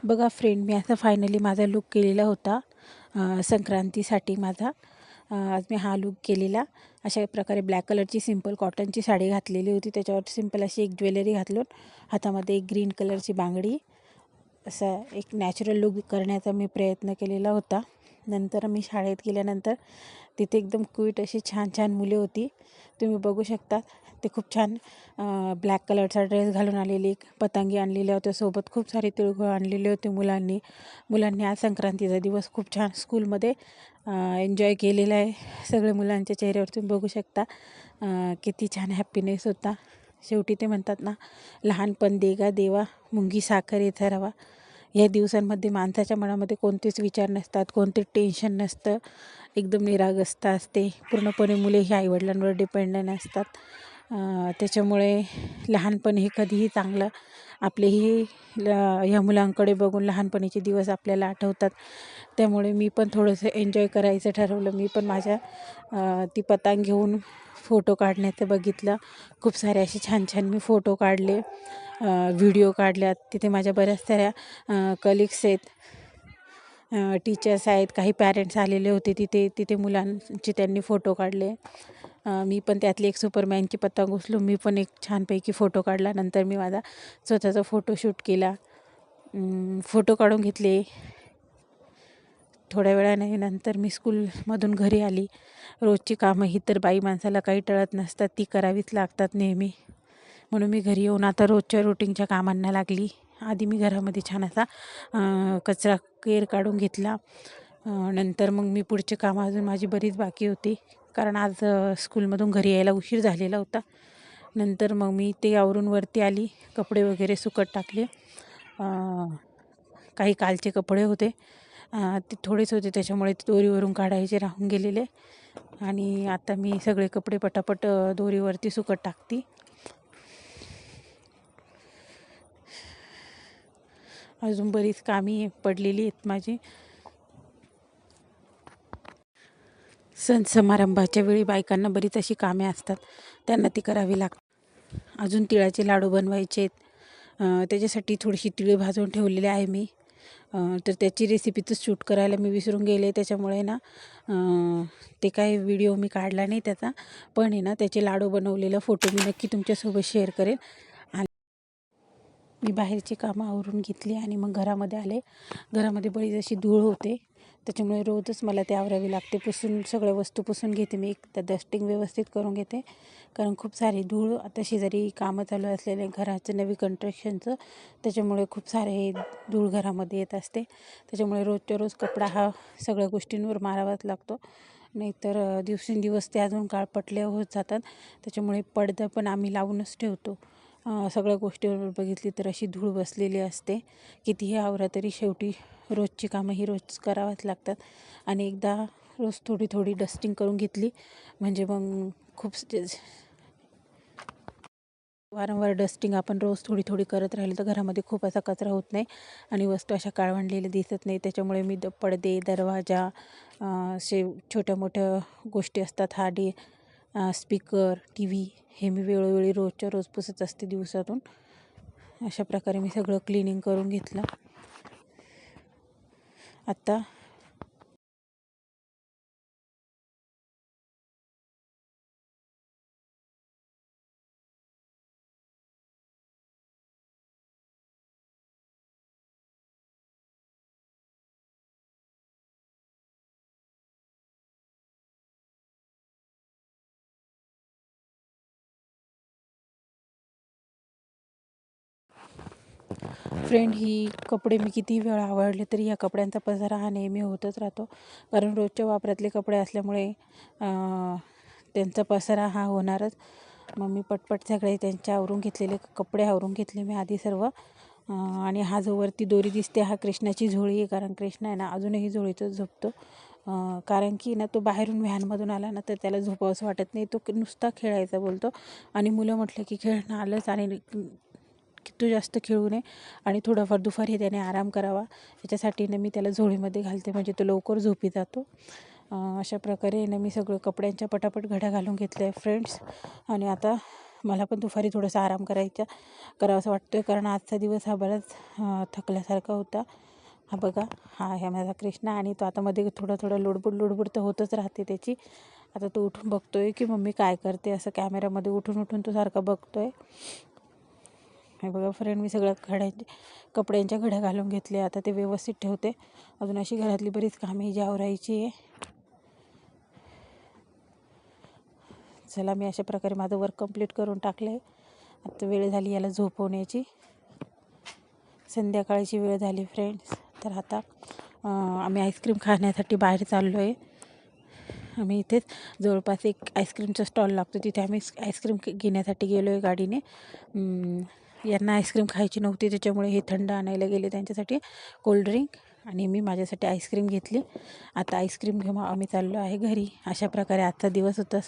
बघा फ्रेंड, मी आता फायनली माझा लूक केलेला होता संक्रांतीसाठी माझा. आज मी हा लूक केलेला. अशा प्रकारे ब्लॅक कलरची सिंपल कॉटनची साडी घातलेली होती. त्याच्यावर सिंपल अशी एक ज्वेलरी घातलून हातामध्ये एक ग्रीन कलरची बांगडी, असा एक नॅचरल लूक करण्याचा मी प्रयत्न केलेला होता. नंतर मी शाळेत गेल्यानंतर तिथे एकदम क्यूट अशी छान छान मुले होती, तुम्ही बघू शकता. ते खूप छान ब्लॅक कलरचा ड्रेस घालून आलेली, पतंगी आणलेल्या होत्या, सोबत खूप सारे तिळगुळ आणलेले होते मुलांनी आज संक्रांतीचा दिवस खूप छान स्कूलमध्ये एन्जॉय केलेला आहे. सगळे मुलांच्या चेहऱ्यावर तुम्ही बघू शकता किती छान हॅपीनेस होता. शेवटी ते म्हणतात ना, लहानपण देगा देवा, मुंगी साखर इथं रवा. या दिवसांमध्ये माणसाच्या मनामध्ये कोणतेच विचार नसतात, कोणते टेन्शन नसतं, एकदम निरागसता असते. पूर्णपणे मुले ही आईवडिलांवर डिपेंडंट असतात. त्याच्यामुळे लहानपण हे कधीही चांगलं. आपलेही ह्या मुलांकडे बघून लहानपणीचे दिवस आपल्याला आठवतात. त्यामुळे मी पण थोडंसं एन्जॉय करायचं ठरवलं. मी पण माझ्या ती पतंग घेऊन फोटो काढण्याचं बघितलं. खूप सारे असे छान छान मी फोटो काढले, व्हिडिओ काढल्यात. तिथे माझ्या बऱ्याच साऱ्या कलिग्स आहेत, टीचर्स आहेत, काही पॅरेंट्स आलेले होते तिथे मुलांचे त्यांनी फोटो काढले. मी पण त्यातली एक सुपरमॅनची पतंग उचलून मी पण एक छानपैकी फोटो काढला. नंतर मी माझा स्वतःचा फोटोशूट केला, फोटो काढून घेतले. थोड्या वेळाने नंतर मी स्कूलमधून घरी आली. रोजची कामं ही तर बाई माणसाला काही टळत नसतात, ती करावीच लागतात नेहमी. म्हणून मी घरी येऊन आता रोजच्या रुटीनच्या कामांना लागली. आधी मी घरामध्ये छान असा कचरा केर काढून घेतला. नंतर मग मी पुढचे कामं अजून माझी बरीच बाकी होती, कारण आज स्कूलमधून घरी यायला उशीर झालेला होता. नंतर मग मी ते आवरून वरती आली, कपडे वगैरे सुकत टाकले. काही कालचे कपडे होते, ते थोडेच होते, त्याच्यामुळे दोरीवरून काढायचे राहून गेलेले. आणि आता मी सगळे कपडे पटापट दोरीवरती सुकत टाकते. अजून बरीच कामी पडलेली आहेत माझी. सण समारंभाच्या वेळी बायकांना बरीच अशी कामे असतात, त्यांना ती करावी लागतात. अजून तिळाचे लाडू बनवायचे आहेत. त्याच्यासाठी थोडीशी तिळ भाजून ठेवलेली आहे मी. तर त्याची रेसिपीच शूट करायला मी विसरून गेले. त्याच्यामुळे ना ते काय व्हिडिओ मी काढला नाही त्याचा, पण आहे ना त्याचे लाडू बनवलेला फोटो मी नक्की तुमच्यासोबत शेअर करेन. आणि मी बाहेरची कामं आवरून घेतली आणि मग घरामध्ये आले. घरामध्ये बरीच अशी धूळ होते, त्याच्यामुळे रोजच मला ते आवरावी लागते. सगळ्या वस्तू पुसून घेते मी, एकदा डस्टिंग व्यवस्थित करून घेते, कारण खूप सारी धूळ. आता शेजारी कामं चालू असलेले घराचं नवीन कन्स्ट्रक्शनचं, त्याच्यामुळे खूप सारे धूळ घरामध्ये येत असते. त्याच्यामुळे रोजच्या रोज कपडा हा सगळ्या गोष्टींवर मारावाच लागतो, नाहीतर दिवसेंदिवस ते अजून काळपटले होत जातात. त्याच्यामुळे पडदा पण आम्ही लावूनच ठेवतो. सगळ्या गोष्टीवर बघितली तर अशी धूळ बसलेली असते. कितीही आवरा तरी शेवटी रोजची कामं ही रोज करावाच लागतात. आणि एकदा रोज थोडी थोडी डस्टिंग करून घेतली म्हणजे मग खूप वारंवार डस्टिंग आपण रोज थोडी थोडी करत राहिली तर घरामध्ये खूप असा कचरा होत नाही आणि वस्तू अशा काळवंडलेल्या दिसत नाही. त्याच्यामुळे मी पडदे, दरवाजा, असे छोट्या मोठ्या गोष्टी असतात, स्पीकर, टी व्ही, हे मी वेळोवेळी रोजच्या रोज पुसत असते दिवसातून. अशा प्रकारे मी सगळं क्लिनिंग करून घेतलं. आता फ्रेंड, ही कपडे मी किती वेळा आवडले तरी या कपड्यांचा पसारा हा नेहमी होतच राहतो, कारण रोजच्या वापरातले कपडे असल्यामुळे त्यांचा पसारा हा होणारच. मग मी पटपट सगळे त्यांचे आवरून घेतलेले कपडे आवरून घेतले मी आधी सर्व. आणि हा जो वरती दोरी दिसते हा कृष्णाची झोळी आहे, कारण कृष्ण आहे ना अजूनही झोळीतच झोपतो. कारण की ना तो बाहेरून व्हॅनमधून आला ना तर त्याला झोपावंसं वाटत नाही, तो नुसता खेळायचा बोलतो. आणि मुलं म्हटलं की खेळणं आलंच आणि की तू जास्त खेळू नये आणि थोडंफार दुपारी त्याने आराम करावा, याच्यासाठी मी त्याला झोळीमध्ये घालते, म्हणजे तो लवकर झोपी जातो. अशा प्रकारे मी सगळं कपड्यांच्या पटापट घड्या घालून घेतल्या फ्रेंड्स. आणि आता मला पण दुपारी थोडासा आराम करावासा वाटतो आहे, कारण आजचा दिवस हा बराच थकल्यासारखा होता. हा बघा, हा आहे माझा कृष्णा, आणि तो आता मध्ये थोडं लुडबुड तर होतच राहते त्याची. आता तो उठून बघतो आहे की मम्मी काय करते, असं कॅमेऱ्यामध्ये उठून तो सारखा बघतो आहे. हे बघा फ्रेंड, मी सगळ्या कपड्यांच्या घड्या घालून घेतले. आता ते व्यवस्थित ठेवते. अजून अशी घरातली बरीच कामे जी आवरायची आहे. चला, मी अशा प्रकारे माझं वर्क कंप्लीट करून टाकलं आहे. आता वेळ झाली याला झोपवण्याची, संध्याकाळची वेळ झाली फ्रेंड्स. तर आता आम्ही आईस्क्रीम खाण्यासाठी बाहेर चाललो आहे. आम्ही इथेच जवळपास एक आईस्क्रीमचा स्टॉल लागतो, तिथे आम्ही आईस्क्रीम घेण्यासाठी गेलो आहे गाडीने. यांना आईस्क्रीम खायची नव्हती, त्याच्यामुळे हे थंड आणायला गेले त्यांच्यासाठी कोल्ड्रिंक, आणि मी माझ्यासाठी आईस्क्रीम घेतली. आता आईस्क्रीम घेऊन आम्ही चाललो आहे घरी. अशा प्रकारे आजचा दिवस होता.